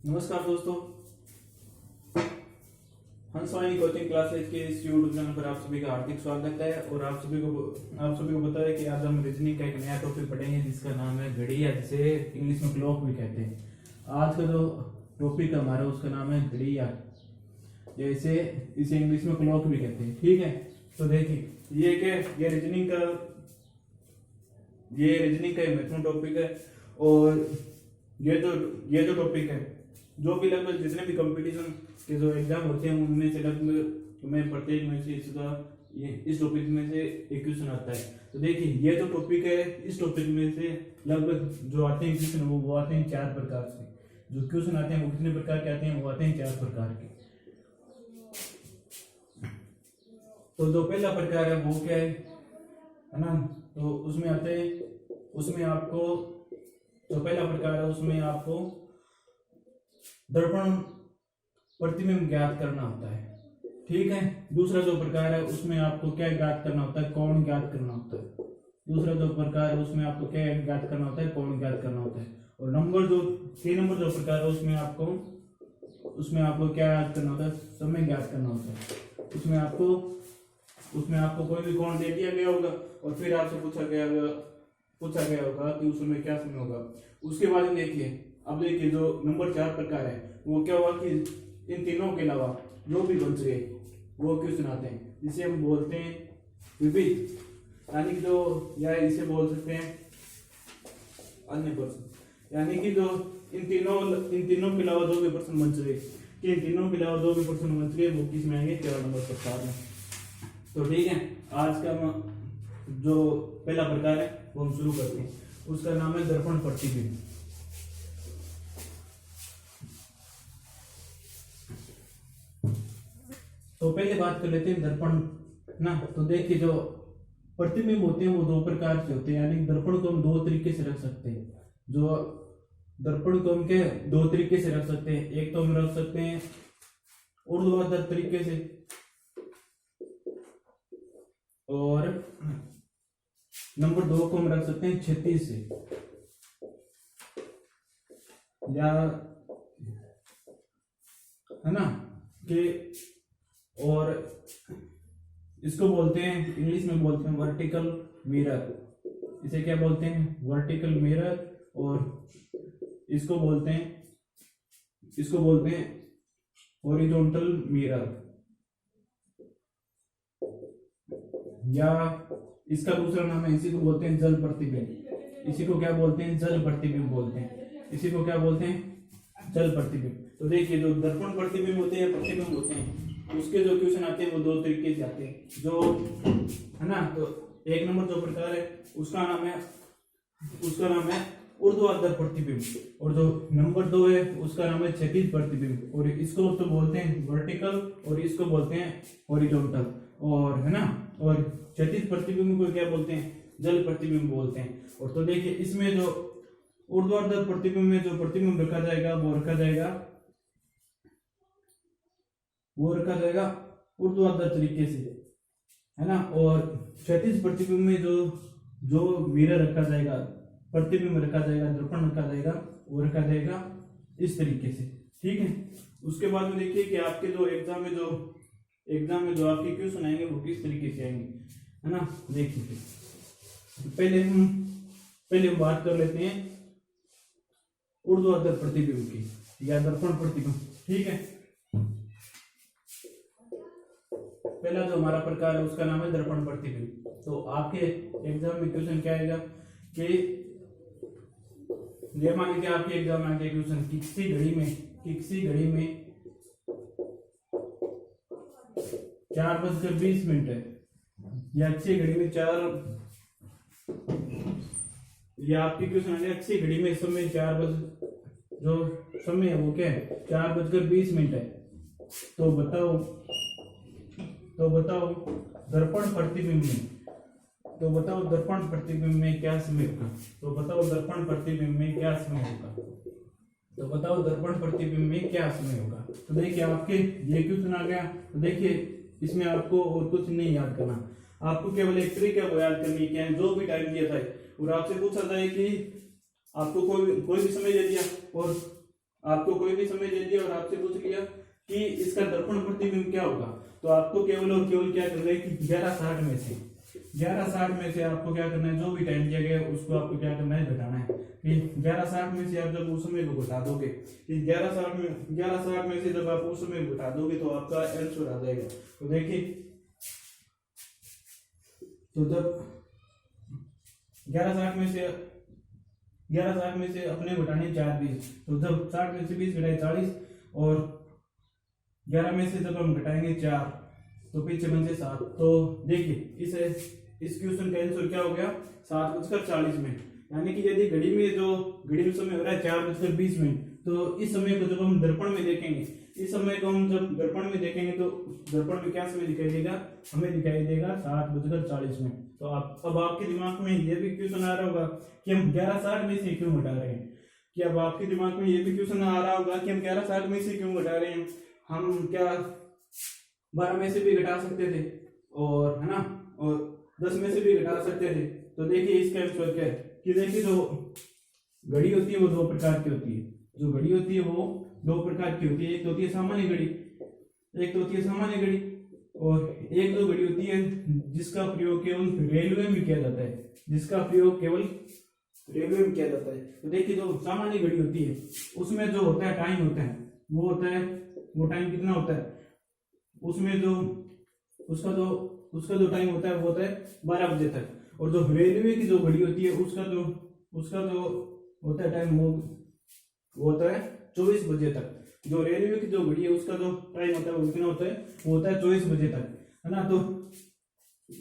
नमस्कार दोस्तों, हंसवाणी coaching classes के इस यूट्यूब चैनल पर आप सभी का हार्दिक स्वागत है। और आप सभी को पता है कि आज हम रीजनिंग का एक नया टॉपिक पढ़ेंगे जिसका नाम है घड़ी, या जिसे इंग्लिश में क्लॉक भी कहते हैं। आज का जो टॉपिक हमारा उसका नाम है घड़ी, या जैसे इसे इंग्लिश में क्लॉक भी कहते हैं। ठीक है, तो देखिए ये रीजनिंग का महत्वपूर्ण टॉपिक है। और ये जो टॉपिक है, जो भी लगभग जितने भी कंपटीशन के जो एग्जाम होते हैं उनमें से लगभग मैं प्रत्येक में से इस टॉपिक में से एक क्वेश्चन आता है। तो देखिए ये जो टॉपिक है, इस टॉपिक में से लगभग जो आते हैं क्वेश्चन वो आते हैं 4 प्रकार से। जो क्वेश्चन आते हैं वो कितने प्रकार के आते हैं? वो आते हैं 4 प्रकार के। तो जो पहला प्रकार है वो क्या है ना? तो उसमें आते हैं, उसमें आपको जो पहला प्रकार है उसमें आपको दर्पण प्रतिबिंब ज्ञात करना होता है। ठीक है। दूसरा जो प्रकार है उसमें आपको क्या ज्ञात करना होता है? कोण ज्ञात करना होता है। दूसरा जो प्रकार है उसमें आपको क्या ज्ञात करना होता है? कोण ज्ञात करना होता है। और 3 नंबर जो प्रकार है उसमें आपको क्या ज्ञात करना होता है? समय ज्ञात करना होता है। उसमें आपको कोई भी कोण दे दिया गया होगा और फिर आपसे पूछा गया होगा कि उस समय क्या समय होगा। उसके बाद में देखिए जो नंबर 4 प्रकार है वो क्या हुआ कि इन तीनों के अलावा जो भी बच गए वो क्वेश्चन आते हैं, जिसे हम बोलते हैं विविध, यानी कि या इसे बोल सकते हैं अन्य प्रश्न। यानी कि जो इन तीनों के अलावा जो भी प्रश्न बच गए, वो किस में आएंगे? 13 नंबर प्रकार में। तो ठीक है, आज का जो पहला प्रकार है वो हम शुरू करते हैं। उसका नाम है दर्पण प्रतिबिंब। तो पहले बात कर लेते हैं दर्पण ना। तो देखिए जो प्रतिबिंब होते हैं वो 2 प्रकार से होते हैं, यानी दर्पण को हम 2 तरीके से रख सकते हैं। जो दर्पण को हम क्या 2 तरीके से रख सकते हैं। एक तो हम रख सकते हैं ऊर्ध्वाधर तरीके से, और नंबर 2 को हम रख सकते हैं क्षैतिज से, या है ना कि, और इसको बोलते हैं इंग्लिश में बोलते हैं वर्टिकल मिरर। इसे क्या बोलते हैं? Vertical mirror. और इसको बोलते हैं हॉरिजॉन्टल मिरर, या इसका दूसरा नाम है, इसी को बोलते हैं जल प्रतिबिंब। इसी को क्या बोलते हैं? जल प्रतिबिंब बोलते हैं। इसी को क्या बोलते हैं? जल प्रतिबिंब। तो देखिए जो दर्पण प्रतिबिंब होते हैं, प्रतिबिंब होते हैं, उसके जो क्वेश्चन आते हैं वो 2 तरीके से आते हैं, जो है ना। तो 1 नंबर जो प्रकार है उसका नाम है ऊर्ध्वाधर प्रतिबिंब, और जो नंबर 2 है उसका नाम है क्षैतिज प्रतिबिंब। और इसको तो बोलते हैं वर्टिकल और इसको बोलते हैं हॉरिजॉन्टल, और है ना। और क्षैतिज प्रतिबिंब को क्या बोलते हैं? जल प्रतिबिंब बोलते हैं। और तो देखिए इसमें जो ऊर्ध्वाधर प्रतिबिंब में जो प्रतिबिंब रखा जाएगा वो रखा जाएगा ऊर्ध्वाधर तरीके से, है ना। और क्षैतिज प्रतिबिंब में जो मिरर रखा जाएगा, प्रतिबिंब रखा जाएगा, दर्पण रखा जाएगा, वो रखा जाएगा इस तरीके से। ठीक है। उसके बाद में देखिए कि आपके जो एग्जाम में जो आपके क्वेश्चन आएंगे वो किस तरीके से आएंगे, है ना। देखिए पहले हम बात कर लेते हैं ऊर्ध्वाधर प्रतिबिंब की, या दर्पण प्रतिबिंब। ठीक है। पहला जो हमारा प्रकार है उसका नाम है दर्पण प्रतिबिंब। तो आपके एग्जाम में क्वेश्चन क्या आएगा कि ये मान लीजिए आपके एग्जाम में आगे क्वेश्चन किसी घड़ी में 4:20 है, या अच्छी घड़ी में 4, या आपके क्वेश्चन आगे अच्छी घड़ी में समय 4 बज, जो समय है वो क्या है? 4:20 है। तो बताओ दर्पण प्रतिबिंब में क्या समय होगा? तो बताओ दर्पण प्रतिबिंब में क्या समय होगा? तो देखिए आपके ये क्वेश्चन आ गया। तो देखिए इसमें आपको और कुछ नहीं याद करना, आपको केवल एक तरीका को याद करनी है, जो भी टाइम दिया था और आपसे पूछा था कि आपको कोई भी समय दे दिया और आपको कोई भी समय दे दिया और आपसे पूछ लिया कि इसका दर्पण प्रतिबिंब क्या होगा, तो आपको केवल और केवल क्या करना है कि 1160 में से आपको क्या करना है, जो भी टाइम दिया गया है उसको आपको क्या करना है, घटाना है। 1160 में से आप जब उस समय को घटा दोगे, 1160 में से जब आप उस समय को घटा दोगे तो आपका आंसर आ जाएगा। तो देखिए, तो जब 1160 में से अपने घटाने 4 20, तो जब 60 में से 20 घटाए 40, और 11 में से जब हम घटाएंगे 4 तो पीछे बन से 7। तो देखिए इस क्वेश्चन का आंसर क्या हो गया, 7:40। यानी कि यदि घड़ी में समय हो रहा है 4:20, तो इस समय को जब हम दर्पण में देखेंगे, तो दर्पण में क्या समय दिखाई देगा, हमें दिखाई देगा 7:40। तो अब आपके दिमाग में ये भी क्वेश्चन आ रहा होगा कि हम 1160 में से क्यों घटा रहे हैं, हम 1160 में से क्यों घटा रहे हैं, हम क्या 12 में से भी घटा सकते थे, और है ना, और 10 में से भी घटा सकते थे। तो देखिए इसका आंसर क्या है कि देखिए, जो घड़ी होती है वो 2 प्रकार की होती है, एक तो होती है सामान्य घड़ी, और एक तो घड़ी होती है जिसका प्रयोग केवल रेलवे में किया जाता है, तो देखिए जो सामान्य घड़ी होती है उसमें जो होता है टाइम होता है, वो टाइम कितना होता है, उसमें जो उसका जो टाइम होता है वो होता है 12 बजे तक। और जो रेलवे की जो घड़ी होती है उसका जो होता है टाइम वो होता है 24 बजे तक। जो रेलवे की जो घड़ी है उसका जो टाइम होता है वो कितना होता है, वो होता है 24 बजे तक, है ना। तो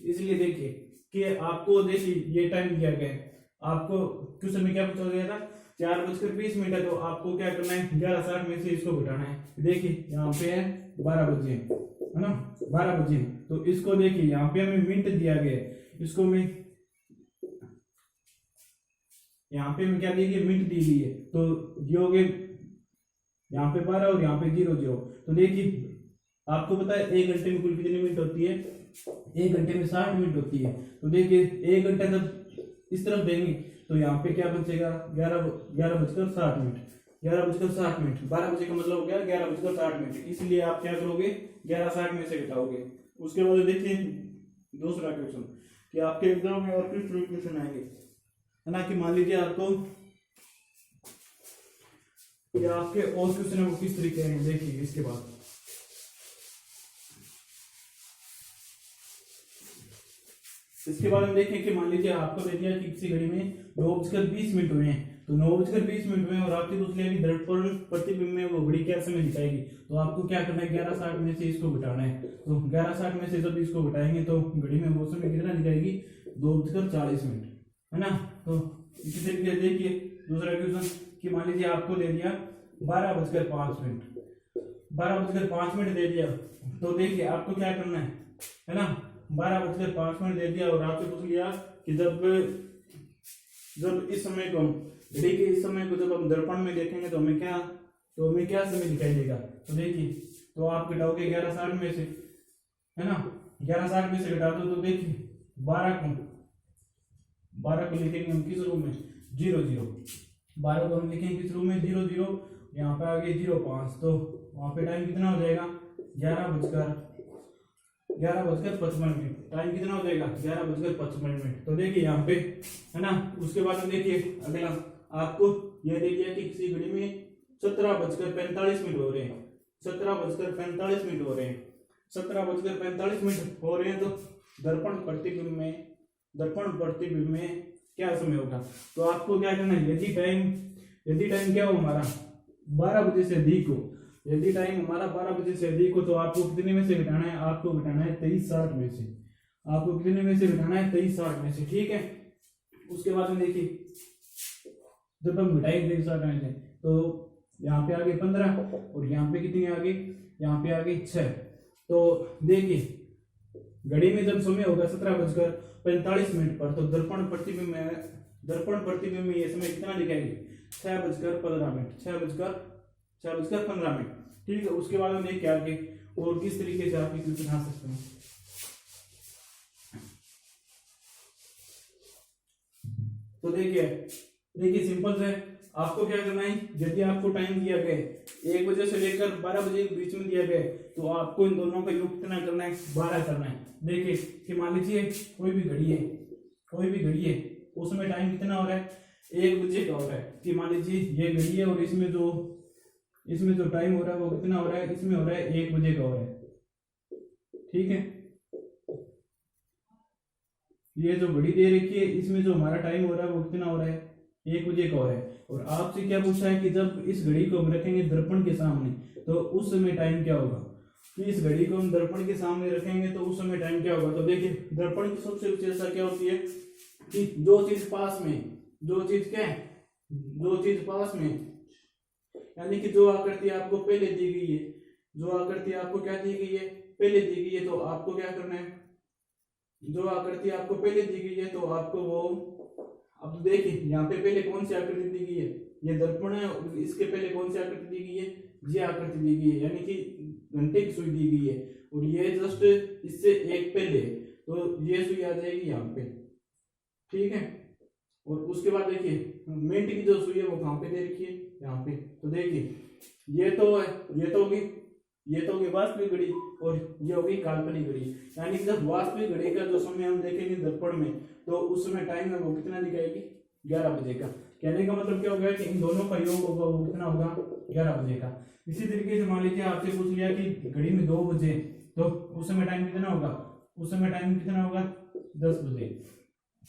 इसलिए देखिए कि आपको देखिए ये टाइम दिया गया है, आपको क्वेश्चन में क्या पूछा गया था, 4:20 है, तो आपको क्या करना है, 1160 में से इसको घटाना है। देखिए यहाँ पे है 12 बजे, है ना, 12 बजे। तो इसको देखिए यहाँ पे हमें मिनट दिया गया है, इसको मैं यहाँ पे क्या दी गई, मिनट दी गई है। तो ये हो गए यहाँ पे 12 और यहाँ पे 00। तो देखिए आपको पता है 1 घंटे में कुल कितनी मिनट होती है, 1 घंटे में 60 मिनट होती है। तो देखिए 1 घंटा जब इस तरफ देंगे तो यहाँ पे क्या बचेगा, 11:60। 12 बजे का मतलब हो गया 11:60। इसलिए आप क्या करोगे, 1160 में से घटाओगे। उसके बाद देखिए दूसरा क्वेश्चन कि आपके एग्जाम में और किस तरह क्वेश्चन आएंगे, है ना, कि मान लीजिए आपको कि आपके और क्वेश्चन है वो किस तरीके हैं। देखिए इसके बाद हम देखें कि मान लीजिए आपको दे दिया कि किसी घड़ी में 9:20 हुए हैं, तो 9:20 हुए और आपके दूसरे की दर्पण प्रतिबिंब में वो घड़ी क्या समय दिखाएगी। तो आपको क्या करना है, 1160 में से इसको घटाना है। तो 1160 में से जब इसको घटाएंगे तो घड़ी में वो समय कितना दिखाएगी, 2:40, है ना। तो इसी तरीके से देखिए दूसरा क्वेश्चन कि मान लीजिए आपको दे दिया 12:05 दे दिया। तो देखिए आपको क्या करना है ना, 12:05 दे दिया और आपसे पूछ लिया कि जब इस समय को घड़ी के इस समय को जब हम दर्पण में देखेंगे तो हमें क्या समय दिखाई देगा। तो देखिए तो आप घटाओगे 1160 में से, है ना, 1160 में से घटा दो। तो देखिए 12 को लिखेंगे हम किस रूम में, 00। 12 को हम लिखेंगे किस रूम में, 00। यहाँ पे आ गए 05। तो वहां पे टाइम कितना हो जाएगा, 11:55। टाइम कितना हो जाएगा, 11:55। तो देखिए यहाँ पे, है ना। उसके बाद में देखिए अगला आपको यह दे दिया कि किसी घड़ी में 17:45 हो रहे हैं, 17:45 हो रहे हैं, 17:45 हो रहे हैं। तो दर्पण प्रतिबिंब में क्या समय होगा। तो आपको क्या करना है, यदि टाइम क्या हो हमारा 12 बजे से अधिक हो, यदि टाइम हमारा 12 बजे से अधिक हो तो आपको कितने में से घटाना है, आपको घटाना है 23:60 में से। आपको कितने में से घटाना है, 23:60 में से, ठीक है। उसके बाद में देखिए जब हम घटाई 23:60 में से तो यहाँ पे आ गए 15 और यहाँ पे कितनी आ गई, यहाँ पे आ गई 6। तो देखिए घड़ी में जब समय होगा 17:45 पर तो दर्पण प्रतिबिंब में ये समय कितना दिखाएगी, 6:15। ठीक है। उसके बाद हम देखिए आगे और किस तरीके से आप क्वेश्चन बना सकते हैं। तो देखिए सिंपल है आपको क्या करना है, यदि आपको टाइम दिया गया है 1 बजे से लेकर 12 बजे के बीच में दिया गया है, तो आपको इन दोनों का योग कितना करना है, 12 करना है। देखिए कि मान लीजिए कोई भी घड़ी है उसमें टाइम कितना हो रहा है, 1 बजे का हो रहा है। कि मान लीजिए ये घड़ी है और इसमें जो टाइम हो रहा है वो कितना हो रहा है, इसमें हो रहा है 1 बजे का हो रहा है। ठीक है, ये जो घड़ी दे रखी है इसमें जो हमारा टाइम हो रहा है वो कितना हो रहा है, 1 बजे का हो रहा है। और आपसे क्या पूछा है कि जब इस घड़ी को हम रखेंगे दर्पण के सामने तो उस समय टाइम क्या होगा। कि इस घड़ी को हम दर्पण के सामने रखेंगे तो उस समय टाइम क्या होगा। तो देखिए दर्पण की सबसे विशेषता क्या होती है कि जो चीज पास में, यानी कि जो आकृति आपको पहले दी गई है, पहले दी गई है, तो आपको क्या करना है, जो आकृति आपको पहले दी गई है तो आपको वो, अब तो देखिए यहाँ पे पहले कौन सी आकृति दी गई है, ये दर्पण है, इसके पहले कौन सी आकृति दी गई है, ये आकृति दी गई है, यानी कि घंटे की सुई दी गई है। और ये जस्ट इससे एक पहले, तो ये सुई आ जाएगी यहाँ पे। ठीक है, और उसके बाद देखिए मिनट की जो सुई है वो कहाँ पे दे रखी है, यहाँ पे। तो देखिए ये तो होगी वास्तविक घड़ी और ये होगी काल्पनिक घड़ी। यानी कि जब वास्तविक घड़ी का जो समय हम देखेंगे दर्पण में तो उस समय टाइम है वो कितना दिखाएगी, 11 बजे का। कहने का मतलब क्या हो गया कि इन दोनों का योग होगा वो कितना होगा, 11 बजे का। इसी तरीके से मान लीजिए आपसे पूछ लिया कि घड़ी में 2 बजे, तो उस समय टाइम कितना होगा, 10 बजे।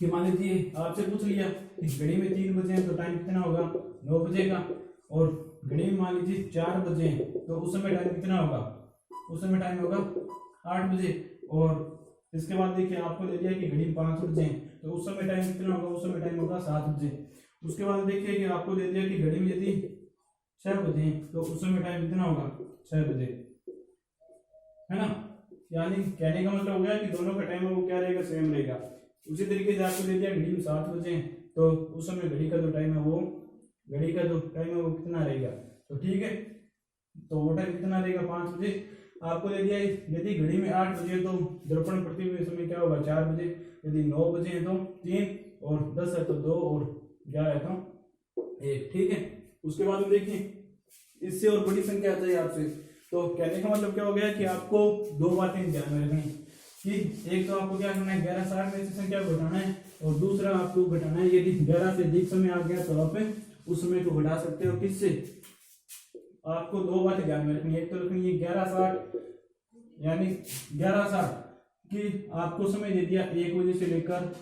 कि मान लीजिए आपसे पूछ लिया कि घड़ी में 3 बजे हैं तो टाइम कितना होगा, 9 बजे का। और घड़ी में मान लीजिए 4 बजे तो उस समय टाइम कितना होगा, 8 बजे। और इसके बाद देखिए आपको दे दिया कि घड़ी में 5 बजे हैं तो उस समय टाइम कितना होगा, 7 बजे। उसके बाद देखिए कि आपको दे दिया कि घड़ी में यदि 6 बजे हैं तो उस समय टाइम कितना होगा, 6 बजे, है ना। यानी कहने का मतलब हो गया कि दोनों का टाइम है वो क्या रहेगा, सेम रहेगा। उसी तरीके से आपको दे दिया घड़ी में 7 बजे हैं तो उस समय घड़ी का जो टाइम है वो कितना रहेगा। तो ठीक है, तो वो टाइम कितना रहेगा, 5 बजे। आपको दे दिया यदि घड़ी में 8 बजे तो दर्पण प्रतिबिंब समय क्या होगा, 4 बजे। यदि 9 बजे है तो 3, और 10 है तो 2, और 11 है तो 1। ठीक है, उसके बाद देखिए इससे और बड़ी संख्या आ जाए आपसे, तो कहने का मतलब क्या हो गया कि आपको 2 बातें ध्यान में रखनी कि एक तो आपको क्या करना है, 11-60 में से संख्या को घटाना है, और दूसरा आपको घटाना है यदि 11 से अधिक समय आ गया तो आप उस समय को घटा सकते हो किससे। आपको 2 बातें ध्यान में रखनी है। एक तो रखनी है 11-60, यानी 11-60 कि आपको समय दे दिया 1 बजे से लेकर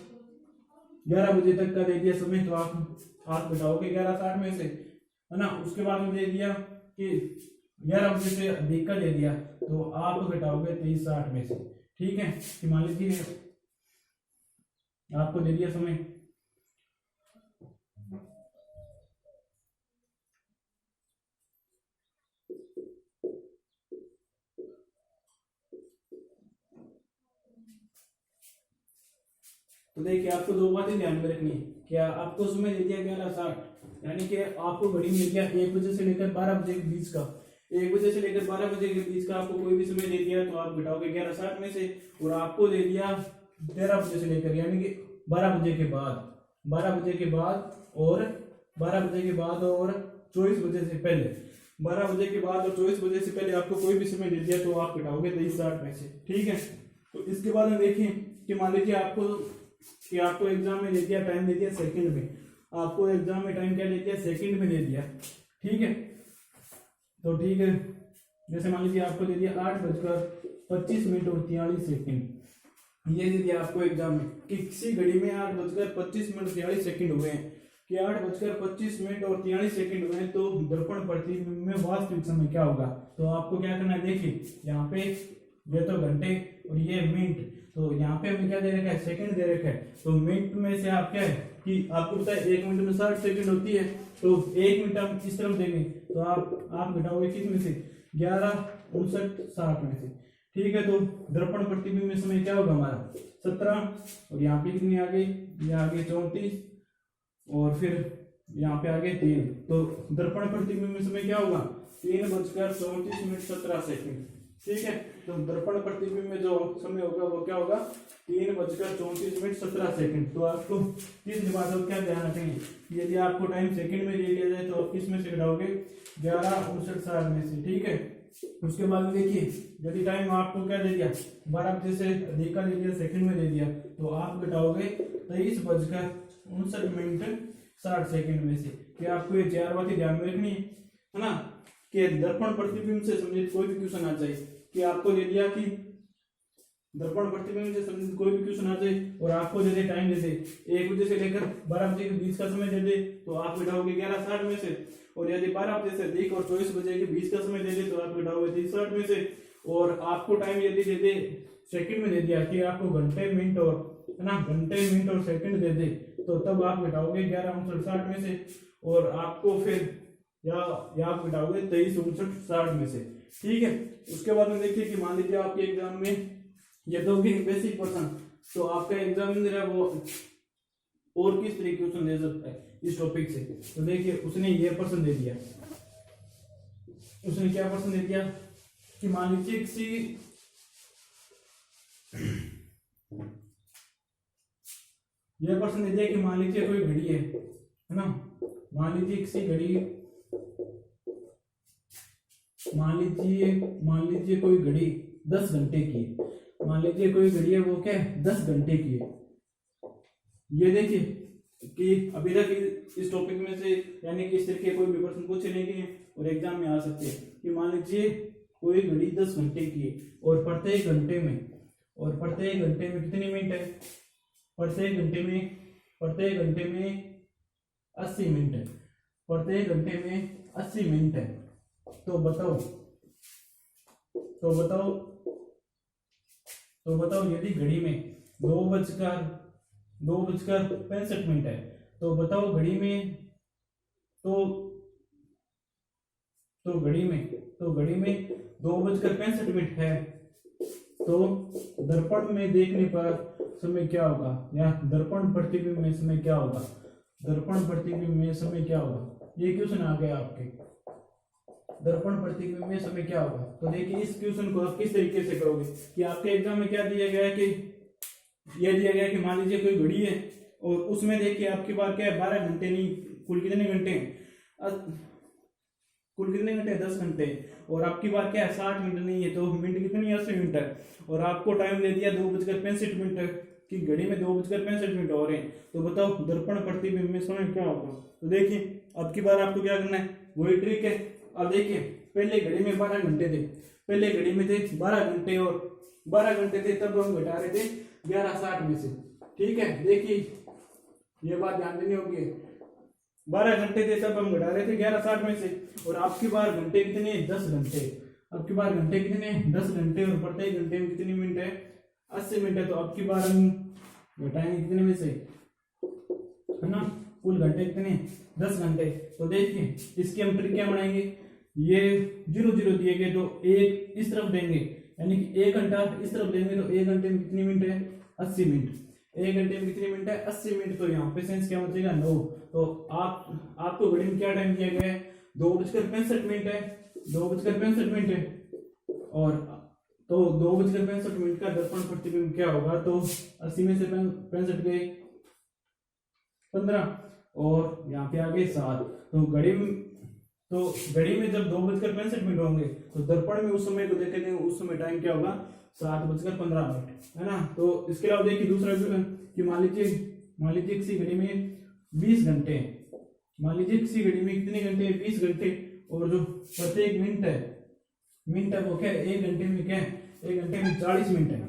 11 बजे तक का दे दिया समय, तो आप घटाओगे 11-60 में से, है ना। उसके बाद में दे दिया कि 11 बजे से अधिक का दे दिया तो आप घटाओगे 23-60 में से। ठीक है, कि मान लीजिए आपको दे दिया समय, तो देखिए आपको 2 बातें ध्यान में रखनी है। क्या आपको समय दे दिया 11:60, यानी कि आपको घड़ी में दिया 1 बजे से लेकर 12 बजे के बीच का, 1 बजे से लेकर 12 बजे के बीच का आपको कोई भी समय दे दिया तो आप घटाओगे 11:60 में से। और आपको दे दिया 13 बजे से लेकर, यानी कि 12 बजे के बाद, 12 बजे के बाद और 24 बजे से पहले, 12 बजे के बाद और 24 बजे से पहले आपको कोई भी समय दे दिया तो आप घटाओगे 23:60 में से। ठीक है, तो इसके बाद में देखिए कि मान लीजिए आपको एग्जाम में दे दिया, टाइम दे दिया सेकंड में, आपको एग्जाम में टाइम क्या दे दिया, सेकंड में दे दिया। ठीक है, तो ठीक है, जैसे मान लीजिए आपको दे दिया 8:25 और 43 सेकंड, ये दे दिया आपको एग्जाम में कि किसी घड़ी में 8:25 और 43 सेकंड हुए हैं, कि 8:25 और 43 सेकंड हुए हैं, तो दर्पण प्रतिबिंब में वास्तविक समय क्या होगा। तो आपको क्या करना है, देखिए यहाँ पे ये तो घंटे और ये मिनट, तो यहाँ पे हमें क्या दे रखा है, सेकंड दे रखा है। तो मिनट में से आप क्या है कि आपको पता है 1 मिनट में 60 सेकंड होती है, तो 1 मिनट हम इस तरफ देंगे तो आप घटाओगे किस में से, 11:59-60 में से। ठीक है, तो दर्पण प्रतिबिंब में समय क्या होगा हमारा, 17, और यहाँ पे कितनी आ गई, ये आ गई 34, और फिर यहाँ पे आ गए 3, तो दर्पण प्रतिबिंब में समय क्या होगा, 3:34 17 सेकंड। ठीक है, तो दर्पण प्रतिबिंब में जो समय होगा वो क्या होगा 3:34 तो आपको तीसरी बात को क्या ध्यान रखेंगे, यदि आपको टाइम सेकंड में दे दिया जाए तो आप किस में से घटाओगे 11:59 में से, ठीक है। उसके बाद देखिए यदि टाइम आपको क्या दे दिया 12 बजे से अधिक का दे दिया, सेकंड में दे दिया, तो आप घटाओगे 23:59 में से। कि आपको ये 4 बातें ध्यान में रखनी है ना, कि दर्पण प्रतिबिंब से संबंधित कोई भी क्वेश्चन आ जाए, कि आपको दे दिया कि दर्पण प्रतिबिंब से संबंधित कोई भी क्वेश्चन आ जाए और आपको दे दे टाइम दे दे 1 बजे से लेकर 12 बजे के बीच का समय दे दे, तो आप घटाओगे 11:60 में से। और यदि 12 बजे से अधिक और 24 बजे के बीच का समय दे दे तो आप घटाओगे 30:60 में से। और आपको टाइम यदि दे दे सेकंड में दे दिया कि आपको घंटे मिनट और है ना घंटे मिनट और सेकंड दे दे, तो तब आप घटाओगे 11:59 में से। और आपको फिर या आप घटाओगे 23:59 में से, ठीक है। उसके बाद में देखिए कि मान लीजिए आपके एग्जाम में ये दोगे बेसिक क्वेश्चन, तो आपका एग्जामिनर है वो और किस तरीके क्वेश्चन दे सकता है इस टॉपिक से। तो देखिए उसने ये प्रश्न दे दिया, उसने क्या प्रश्न दे दिया कि मान लीजिए किसी ये प्रश्न दे दिया कि मान लीजिए कोई घड़ी है ना, मान लीजिए किसी घड़ी मान लीजिए कोई घड़ी 10 घंटे की है, मान लीजिए कोई घड़ी है वो क्या है 10 घंटे की है। ये देखिए कि अभी तक इस टॉपिक में से यानी कि इस तरह के कोई भी प्रश्न पूछे नहीं गए और एग्जाम में आ सकते हैं। कि मान लीजिए कोई घड़ी 10 घंटे की है और प्रत्येक घंटे में कितने मिनट है, प्रत्येक घंटे में 80 मिनट है, प्रत्येक घंटे में 80 मिनट है। तो बताओ यदि घड़ी में 2:65 मिनट है, तो बताओ घड़ी में तो घड़ी में 2:65 मिनट है, तो दर्पण में देखने पर समय क्या होगा, या दर्पण प्रतिबिंब में समय क्या होगा, ये क्वेश्चन आ गया आपके, दर्पण प्रतिबिंब में समय क्या होगा। तो देखिए इस क्वेश्चन को आप किस तरीके से करोगे कि आपके एग्जाम में क्या दिया गया है कि यह दिया गया है कि मान लीजिए कोई घड़ी है और उसमें देखिए आपकी बार क्या है 12 घंटे नहीं, कुल कितने घंटे हैं 10 घंटे, और आपकी बार क्या है 60 मिनट नहीं है, तो मिनट कितनी 80 मिनट है। और आपको टाइम दे दिया 2:65 मिनट की घड़ी में 2:65 मिनट हो रहे हैं, तो बताओ दर्पण प्रतिबिंब में समय क्या होगा। तो देखिए अब की बार आपको क्या करना है, वही ट्रिक है। अब देखिए पहले घड़ी में 12 घंटे थे, पहले घड़ी में थे 12 घंटे और 12 घंटे थे, तब हम घटा रहे थे 11:60 में से, ठीक है। देखिए ये बात ध्यान देनी होगी, 12 घंटे थे तब हम घटा रहे थे 11:60 में से। और आपकी बार घंटे कितने 10 घंटे, आपकी बार घंटे कितने 10 घंटे और प्रत्येक घंटे में कितनी मिनट है 80 मिनट है। तो आपकी बार हम घटाएंगे कितने में से, है ना, कुल घंटे कितने 10 घंटे। तो देखिए इसकी हम ट्रिक क्या बनाएंगे, ये 0 दिए गए तो एक इस तरफ देंगे, यानी कि 1 घंटा इस तरफ देंगे, तो 1 घंटे में कितनी मिनट है 80 मिनट, 1 घंटे में कितनी मिनट है 80 मिनट। तो यहाँ पे सेंस क्या बचेगा 9। तो आपको घड़ी में क्या टाइम दिया गया है 2:65 मिनट है, 2:65 मिनट है, और तो 2:65 मिनट का दर्पण प्रतिबिंब क्या होगा, तो 80 में से 65 गए 15 और यहाँ पे आ गए 7। तो घड़ी में जब 2:65 मिनट होंगे तो दर्पण में उस समय को देखेंगे, उस समय टाइम क्या होगा 7:15 मिनट, है ना। तो इसके अलावा देखिए दूसरा कि मान लीजिए किसी घड़ी में 20 घंटे, मान लीजिए किसी घड़ी में कितने घंटे 20 घंटे, और जो प्रत्येक मिनट है वो क्या है 1 घंटे में क्या है 1 घंटे में 40 मिनट है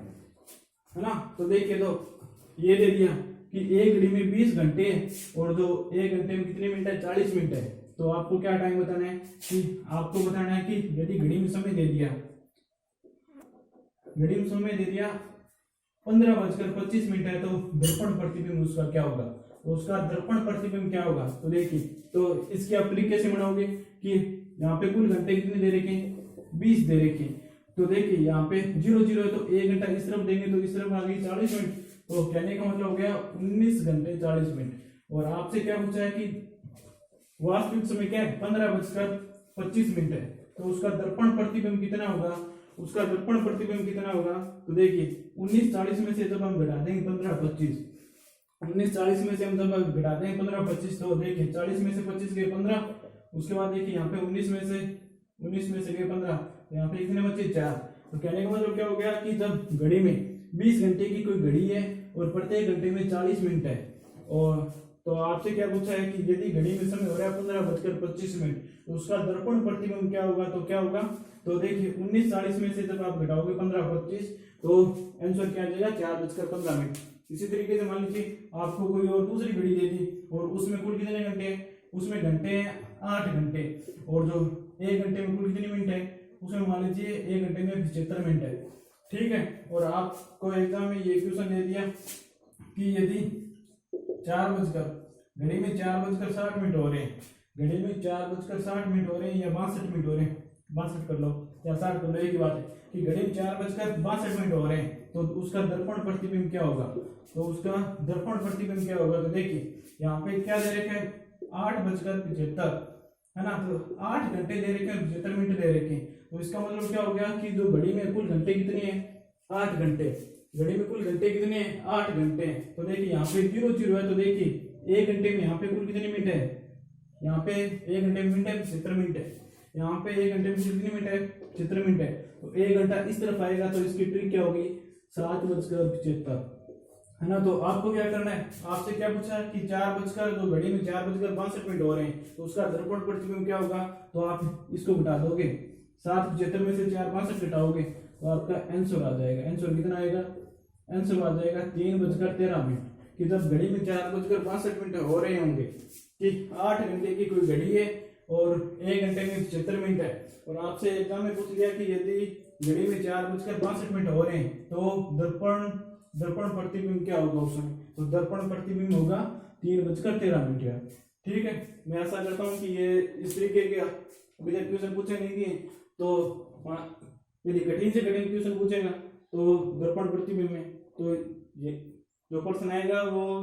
ना। तो देखिए तो ये दे दिया कि एक घड़ी में 20 घंटे और जो 1 घंटे में कितने मिनट है 40 मिनट है। तो आपको क्या टाइम बताना है कि आपको बताना है कि यदि घड़ी में समय दे दिया 15:25 मिनट है, तो दर्पण प्रतिबिंब उसका क्या होगा, उसका दर्पण प्रतिबिंब क्या होगा। तो देखिए तो इसकी आप ट्रिक कैसे बनाओगे कि यहाँ पे कुल घंटे कितने दे रखे 20 दे रखे, तो देखिए यहाँ पे 0 है, तो 1 घंटा इस तरफ देंगे तो इस तरफ आ गई 40 मिनट, तो कहने का मतलब हो गया 19 घंटे 40 मिनट। और आपसे क्या पूछा है कि वास्तविक समय क्या है 15:25 मिनट है, तो उसका दर्पण प्रतिबिंब कितना होगा, उसका दर्पण प्रतिबिंब कितना होगा? तो देखिए 1940 में से जब हम घटा देंगे 15-25, 1940 में से हम जब घटा देंगे 15-25, तो देखिए 40 में से 25 गए 15, उसके बाद देखिए यहाँ पे 19 में से गए 15, तो यहाँ पे कितने बचे? 4। तो कहने का मतलब क्या हो गया कि जब घड़ी में 20 घंटे की कोई घड़ी है और प्रत्येक घंटे में 40 मिनट है, और तो आपसे क्या पूछा है कि यदि घड़ी में समय हो रहा है 15:25, तो उसका दर्पण प्रतिबिंब क्या होगा? तो क्या होगा? तो देखिए 1940 में से जब आप घटाओगे 15:25, तो आंसर क्या आ जाएगा? 4:15। इसी तरीके से मान लीजिए आपको कोई और दूसरी घड़ी दे दी और उसमें कुल कितने घंटे हैं? उसमें घंटे हैं 8 घंटे, और जो 1 घंटे में कुल कितने मिनट है? उसमें मान लीजिए 1 घंटे में 75 मिनट है। ठीक है, और आपको एग्जाम में ये क्वेश्चन दे दिया कि यदि 4 घड़ी में 4:60 हो रहे हैं, घड़ी में 4:60 हो रहे हैं या 62 मिनट हो रहे हैं, 62 कर लो या 60 कर लो, एक ही बात है कि घड़ी में 4:62 हो रहे हैं, तो उसका दर्पण प्रतिबिंब क्या होगा? तो उसका दर्पण प्रतिबिंब क्या होगा? तो देखिए यहाँ पे क्या दे रखा है? 8:75 है ना, तो 8 घंटे दे रखे हैं, 75 मिनट दे रखे हैं। तो इसका मतलब क्या हो गया कि जो घड़ी में कुल घंटे कितने हैं? 8 घंटे। घड़ी में कुल घंटे कितने हैं? 8 घंटे। तो देखिए यहाँ पे 0 है, तो देखिए 1 घंटे में यहाँ पे कुल कितने मिनट है? यहाँ पे 1 घंटे में मिनट है 75 मिनट है, यहाँ पे 1 घंटे में कितने मिनट है? 75 मिनट है। तो 1 घंटा इस तरफ आएगा, तो इसकी ट्रिक क्या होगी? 7:75 है ना। तो आपको क्या करना है? आपसे क्या पूछा कि 4 बजकर, जो घड़ी में 4:62 हो रहे हैं, तो उसका दर्पण प्रतिबिंब क्या होगा? तो आप इसको घटा दोगे, 7:75 में से 4:62 घटाओगे, तो आपका आंसर आ जाएगा। आंसर कितना आएगा? आंसर आ जाएगा 3:13 कि जब घड़ी में 4:62 हो रहे होंगे कि 8 घंटे की कोई घड़ी है और 1 घंटे में 75 मिनट है, और आपसे एग्जाम में पूछ लिया कि यदि घड़ी में 4:62 हो रहे हैं तो दर्पण प्रतिबिंब क्या होगा उस समय? तो दर्पण प्रतिबिंब होगा 3:13। ठीक है, मैं ऐसा करता हूँ कि ये इस तरीके के अभी तक क्वेश्चन पूछे नहीं दिए, तो यदि कठिन से कठिन क्वेश्चन पूछेगा तो दर्पण प्रतिबिंब में, तो ये जो पर्सन आएगा वो,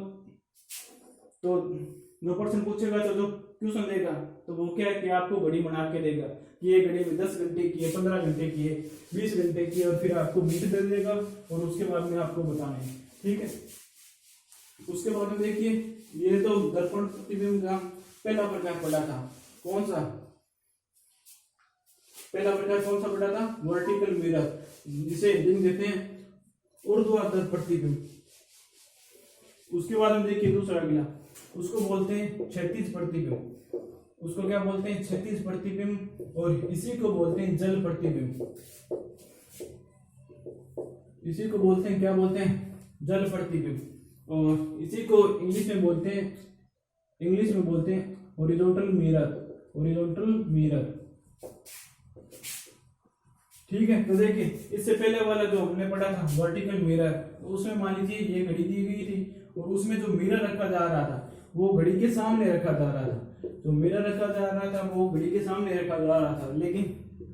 तो जो पर्सन पूछेगा तो जो क्वेश्चन देगा तो वो क्या है कि आपको घड़ी बना के देगा कि ये घड़ी में 10 घंटे की है, 15 घंटे की है, 20 घंटे की है, और फिर आपको मिनट दे देगा और उसके बाद में आपको बताना है। ठीक है, उसके बाद में देखिए ये तो दर्पण प्रतिबिंब का पहला प्रकार पढ़ा था। कौन सा पहला प्रकार कौन सा पढ़ा था? वर्टिकल मिरर, जिसे हिंदी कहते हैं ऊर्ध्वाधर प्रतिबिंब। उसके बाद हम देखिए दूसरा अगला, उसको बोलते हैं क्षैतिज प्रतिबिंब। उसको क्या बोलते हैं? क्षैतिज प्रतिबिंब, और इसी को बोलते हैं जल प्रतिबिंब। इसी को बोलते हैं, क्या बोलते हैं? जल प्रतिबिंब। और इसी को इंग्लिश में बोलते हैं हॉरिजॉन्टल मिरर। ठीक है, तो देखिए इससे पहले वाला जो हमने पढ़ा था वर्टिकल मिरर, तो उसमें मान लीजिए ये घड़ी दी गई थी और उसमें जो मिरर रखा जा रहा था वो घड़ी के सामने रखा जा रहा था। जो मिरर रखा जा रहा था वो घड़ी के सामने रखा जा रहा था, लेकिन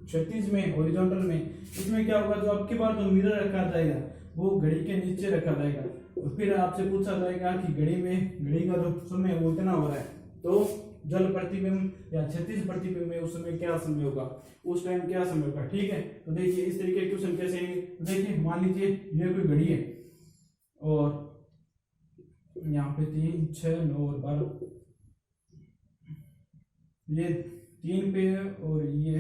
क्षैतिज में, हॉरिजॉन्टल में, इसमें क्या होगा? जो आपके पास जो मिरर रखा जाएगा वो घड़ी के नीचे रखा जाएगा, और फिर आपसे पूछा जाएगा कि घड़ी का जो समय है वो इतना हो रहा है, तो जल प्रतिबिंब या क्षैतिज प्रतिबिंब में उस समय क्या समय होगा? उस टाइम क्या समय होगा? ठीक है, तो देखिए इस तरीके के क्वेश्चन कैसे हैं। तो देखिए मान लीजिए ये कोई घड़ी है और यहाँ पे 3, 6, 9 और 12, ये 3 पे है और ये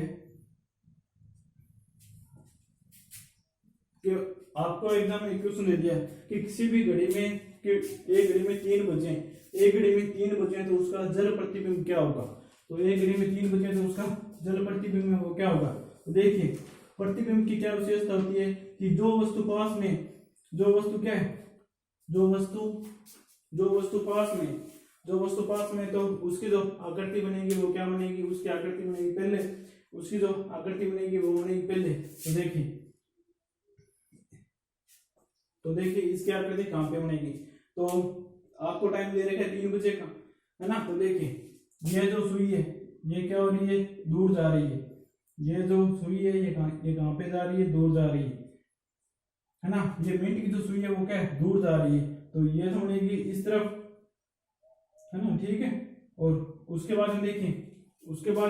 कि आपको एग्जाम में क्वेश्चन दे दिया कि किसी भी घड़ी में कि एक घड़ी में 3 बजे, एक घड़ी में 3 बजे तो उसका जल प्रतिबिंब क्या होगा? तो एक घड़ी में 3 बजे तो उसका जल प्रतिबिंब में वो क्या होगा? तो देखिए प्रतिबिंब की क्या विशेषता होती है कि जो वस्तु पास में, जो वस्तु क्या है, जो वस्तु पास में तो उसकी जो आकृति बनेगी वो क्या बनेगी? उसकी आकृति बनेगी पहले, उसकी जो आकृति बनेगी वो बनेगी पहले। तो देखिए इसकी आकृति कहाँ पे बनेगी? तो आपको टाइम दे रखा है 3 बजे का, है ना। तो देखिए ये जो सुई है ये क्या हो रही है? दूर जा रही है। ये जो सुई है ये कहाँ पे जा रही है? दूर जा रही है ना। ये मिनट की जो सुई है वो क्या है? दूर जा रही है, तो ये तो बनेगी इस तरफ, है ना। ठीक है, और उसके बाद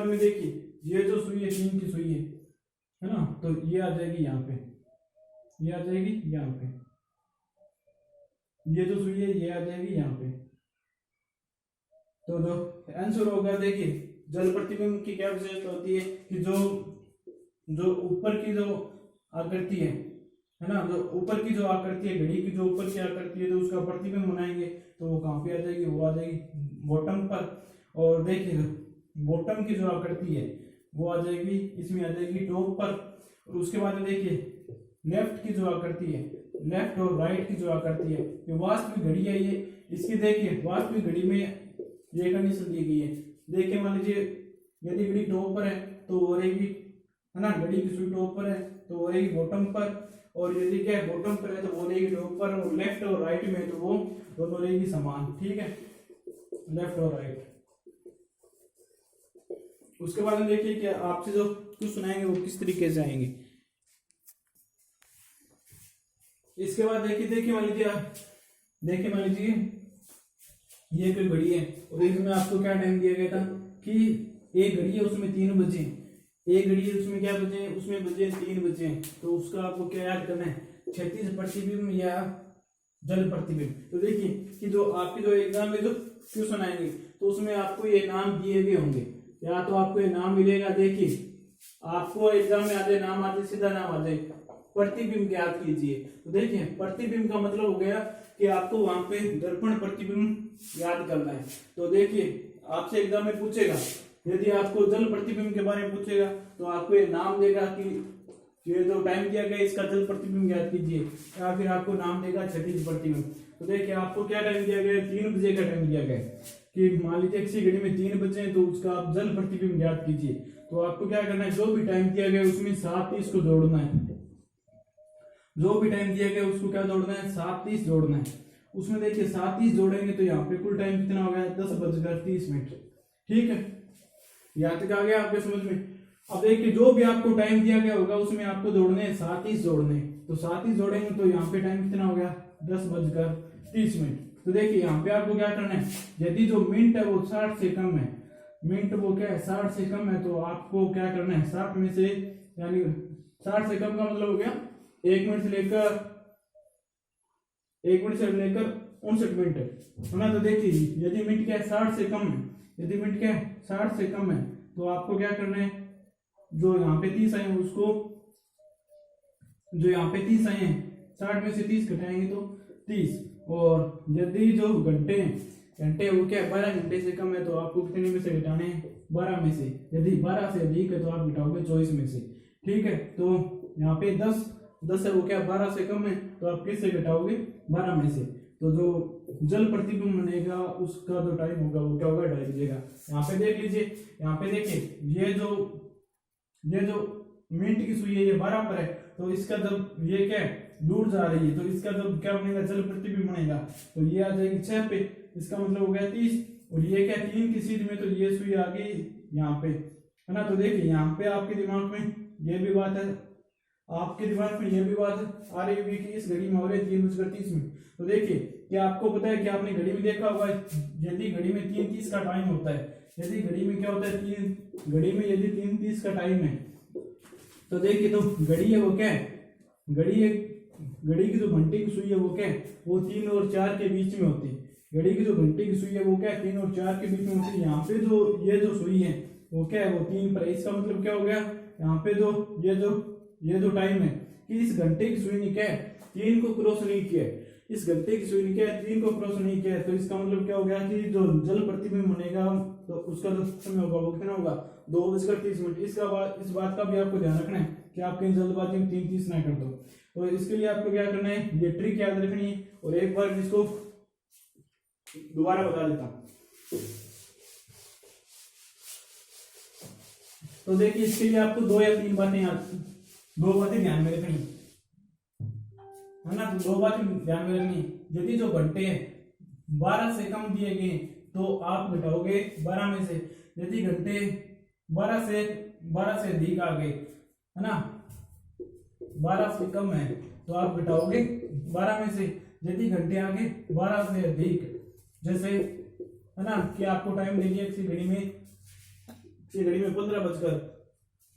में देखिए ये जो सुई है 3 की सुई है, है ना, तो ये आ जाएगी यहाँ पे, ये आ जाएगी यहाँ पे, ये जो सुई है ये आ जाएगी यहाँ पे। तो जो आंसर होगा, देखिए जल प्रतिबिंब की क्या विशेषता होती है कि जो जो ऊपर की जो आकृति है ना, जो ऊपर की जो आकृति है, घड़ी की जो ऊपर की आकृति है, तो उसका प्रतिबिंब बनाएंगे तो वो कहाँ पे आ जाएगी, वो आ जाएगी बॉटम पर। और देखिए बॉटम की जो आकृति है वो आ जाएगी, इसमें आ जाएगी टॉप पर। और उसके बाद देखिए लेफ्ट की जो आकृति है, लेफ्ट और राइट की जो आकृति है, ये वास्तविक घड़ी है ये। इसकी देखिए वास्तविक घड़ी में ये कंडीशन दी गई है। देखिए मान लीजिए यदि घड़ी टॉप पर है तो वो रहेगी, है ना, घड़ी की सुई टॉप पर है तो वो रहेगी बॉटम पर। और यदि क्या है बॉटम पर है तो वो रहेगी टॉप पर, और लेफ्ट और राइट में तो वो दोनों रहेगी समान। ठीक है, लेफ्ट और राइट। उसके बाद में देखिए कि आपसे जो कुछ सुनाएंगे वो किस तरीके से आएंगे। इसके बाद देखिए मान लीजिए ये कोई घड़ी है और इसमें आपको क्या टाइम दिया गया था कि एक घड़ी है उसमें 3 बजे, एक घड़ी है उसमें क्या बजे, उसमें बजे 3 बजे। तो उसका आपको क्या याद करना है, क्षैतिज प्रतिबिंब या जल प्रतिबिंब। तो देखिए कि जो आपके जो एग्जाम में जो क्वेश्चन आएंगे तो उसमें आपको ये नाम दिए गए होंगे, या तो आपको ये नाम मिलेगा, देखिए आपको एग्जाम में आ जाए नाम, आ जाए सीधा नाम आ जाए प्रतिबिंब ज्ञात कीजिए। तो देखिए प्रतिबिंब का मतलब हो गया कि आपको वहां पे दर्पण प्रतिबिंब याद करना है। तो देखिए आपसे एग्जाम में पूछेगा, यदि आपको जल प्रतिबिंब के बारे में पूछेगा तो आपको ये नाम देगा कि ये जो टाइम दिया गया इसका जल प्रतिबिंब याद कीजिए, या फिर आपको नाम देगा क्षैतिज प्रतिबिंब। तो देखिए आपको क्या टाइम दिया गया, 3 बजे का टाइम दिया गया कि मान लीजिए किसी घड़ी में 3 बजे हैं तो उसका आप जल प्रतिबिंब याद कीजिए। तो आपको क्या करना है, जो भी टाइम दिया गया उसमें 7:30 को जोड़ना है, जो भी टाइम दिया गया उसको क्या जोड़ना है, 7:30 जोड़ना है। उसमें देखिए 7:30 जोड़ेंगे तो यहाँ पे कुल टाइम कितना हो गया, 10:30। ठीक है, यहाँ तक आ गया आपके समझ में। अब देखिए जो भी आपको टाइम दिया गया होगा उसमें आपको जोड़ने हैं 7:30 जोड़ने, तो 7:30 जोड़ेंगे तो यहाँ पे टाइम कितना हो गया, 10:30। तो देखिए यहाँ पे आपको क्या करना है, यदि जो मिनट है वो 60 से कम है, मिनट वो क्या है 60 से कम है, तो आपको क्या करना है 60 में से, यानी 60 से कम का मतलब हो गया 1 मिनट से लेकर 59 मिनट है ना। तो देखिए यदि मिनट क्या है 60 से कम है, यदि मिनट क्या है 60 से कम है तो आपको क्या करना है, जो यहाँ पे 30 आए हैं उसको, जो यहाँ पे 30 आए हैं 60 में से 30 घटाएंगे तो 30। और यदि जो घंटे वो क्या है 12 घंटे से कम है तो आपको कितने में से घटाने हैं, 12 में से। यदि 12 से अधिक है तो आप घटाओगे 24 में से। ठीक है, तो यहाँ पे 10 है वो क्या 12 से कम है तो आप किससे घटाओगे, 12 में से। तो जो जल प्रतिबिंब बनेगा उसका जो टाइम होगा वो क्या होगा, 2.5 बजे का। यहाँ पे देख लीजिए, यहाँ पे देखिए ये जो मिनट की सुई है ये 12 पर है, तो इसका जब ये क्या है दूर जा रही है तो इसका जब क्या बनेगा, जल प्रतिबिंब बनेगा। तो ये आ जाएगी 6 पे, इसका मतलब हो गया 30। और ये क्या 3 की सीध में, तो ये सुई आ गई यहाँ पे, है ना। तो देखिए यहाँ पे आपके दिमाग में ये भी बात है, आपके दिमाग में ये भी बात आ रही होगी कि इस घड़ी में हो रहे 3:30। तो देखिए क्या आपको पता है कि आपने घड़ी में देखा होगा, यदि घड़ी में 3:30 का टाइम होता है, यदि घड़ी में क्या होता है, घड़ी में यदि 3:30 का टाइम है तो देखिए तो घड़ी है वो क्या है, घड़ी की जो घंटे की सुई है वो क्या है, वो 3 और 4 के बीच में होती है। घड़ी की जो घंटे की सुई है वो क्या है 3 और 4 के बीच में होती है। यहाँ पे जो ये जो सुई है वो क्या है, वो 3 पर है। इसका मतलब क्या हो गया, यहाँ पे ये जो टाइम है कि इस घंटे की सुई ने क्या है 3 को क्रॉस नहीं किया है, इस घंटे की सुई ने क्या है 3 को क्रॉस नहीं किया है। तो इसका मतलब क्या हो गया कि जो जल प्रतिबिंब बनेगा तो उसका जो समय होगा वो कितना होगा, 2:30। इस बात का भी आपको ध्यान रखना है कि आप कहीं जल्दबाजी में 3:30 ना कर दो। तो इसके लिए आपको क्या करना है, ये ट्रिक याद रखनी है। और एक बार इसको दोबारा बता देता हूं। तो देखिए इसके लिए आपको 2 या 3 बातें ध्यान में रखनी है ना। तो 2 बातें ध्यान में रखनी, यदि जो घंटे 12 से कम दिए गए तो आप घटाओगे 12 में से। यदि घंटे 12 से अधिक आ गए, है ना, 12 से कम है तो आप घटाओगे 12 में से। यदि घंटे आ गए 12 से अधिक, जैसे है ना कि आपको टाइम दे दिया किसी घड़ी में 15 बजकर,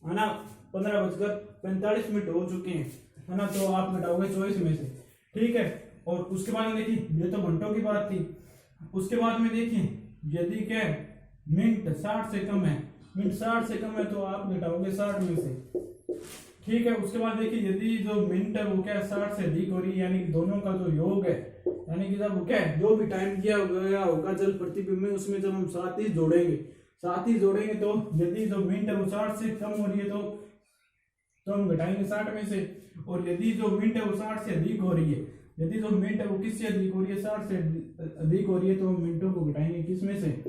है ना 15:45 हो चुके हैं, है ना। तो आप घटाओगे 24 में से, ठीक है। और उसके बाद में देखिए ये तो घंटों की बात थी। उसके बाद में देखिए यदि क्या है मिनट 60 से कम है, मिनट 60 से कम है तो आप घटाओगे 60 में से, ठीक है। उसके बाद देखिए यदि जो मिनट है वो क्या है 60 से अधिक हो रही है, यानी कि दोनों का जो योग है, यानी कि जब क्या है जो भी टाइम दिया गया होगा जल प्रतिबिंब में, उसमें जब हम 7 ही जोड़ेंगे तो यदि जो मिनट है वो 60 से कम हो रही है तो हम घटाएंगे 60 में से। और यदि जो मिनट है वो 60 से अधिक हो रही है, यदि जो मिनट है वो किससे अधिक हो रही है 60 से अधिक हो रही है, तो हम मिनटों को घटाएंगे किस में से,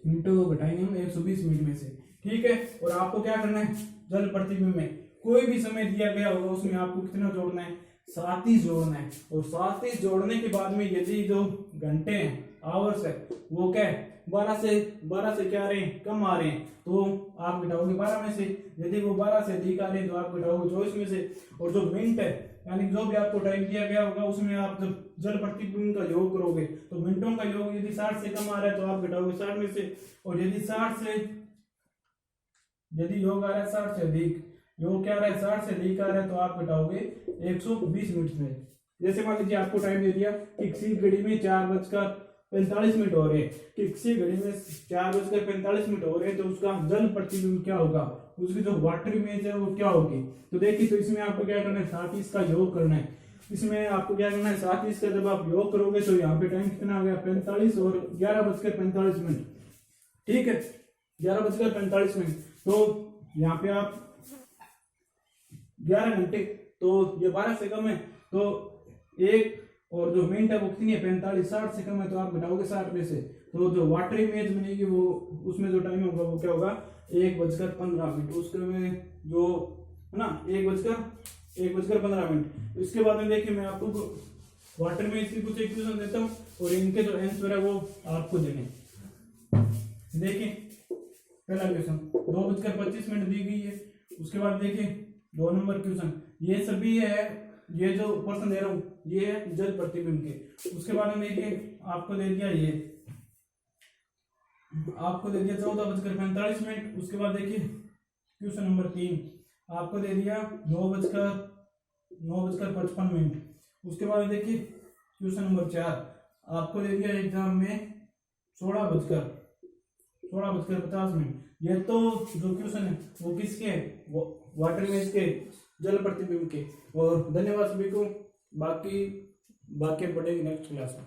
मिनटों को घटाएंगे हम 120 मिनट में से, ठीक है। और आपको क्या करना है जल प्रतिबिंब में कोई भी समय दिया गया होगा उसमें आपको कितना जोड़ना है 37 जोड़ना है। और 37 जोड़ने के बाद में यदि जो घंटे हैं आवर्स है वो क्या है 12 से क्या आ रहे हैं कम आ रहे हैं, तो आप घटाओगे 12 में से। यदि वो 12 से अधिक आ रहे हैं तो आप घटाओगे 24 में से। और जो मिनट है यानी जो भी आपको टाइम दिया गया होगा उसमें आप जब जल प्रतिबिंब का योग करोगे तो मिनटों का योग यदि 60 से कम आ रहा है तो आप घटाओगे 60 में से। और यदि योग आ रहा है 60 से अधिक, योग क्या आ रहा है 60 से अधिक आ रहा है तो आप घटाओगे 120 मिनट में। जैसे मान लीजिए आपको टाइम दे दिया कि किसी घड़ी में 4:45 हो रहे हैं, कि किसी घड़ी में 4:45 हो रहे हैं, तो उसका जल प्रतिबिंब क्या होगा, उसकी जो वाटर इमेज है वो क्या होगी। तो देखिए तो इसमें आपको क्या करना है 37 का योग करना है। इसमें आपको क्या करना है 37 का जब आप योग करोगे तो यहाँ पे टाइम कितना आ गया 45 और 11:45, ठीक है 11:45। तो यहाँ पे आप 11 घंटे, तो ये 12 से कम है तो एक, और जो मिनट है वो कितनी है 45, 60 से कम है तो आप घटाओगे 60 में से। तो जो वाटर इमेज बनेगी वो उसमें जो टाइम होगा वो क्या होगा 1:15। उसके में जो है ना 1:15। इसके बाद में देखिए मैं आपको वाटर इमेज की कुछ इक्वेशन देता हूँ और इनके जो आंसर है वो आपको देने। देखिए पहला क्वेश्चन 2:25 दी गई है। उसके बाद देखिए 2 नंबर क्वेश्चन, ये सभी है, ये जो प्रश्न दे रहा हूं ये है जल प्रतिबिंब के। उसके बाद में देखिए आपको दे दिया ये, आपको दे दिया 14:45। उसके बाद देखिए क्वेश्चन नंबर 3 आपको दे दिया 9:55। उसके बाद देखिए क्वेश्चन नंबर 4 आपको दे दिया एग्जाम में 16:50। ये तो जो क्वेश्चन है वो किसके है, वो वाटर इमेज के, जल प्रतिबिंब के। और धन्यवाद सभी को, बाकी पढ़ेंगे नेक्स्ट क्लास में।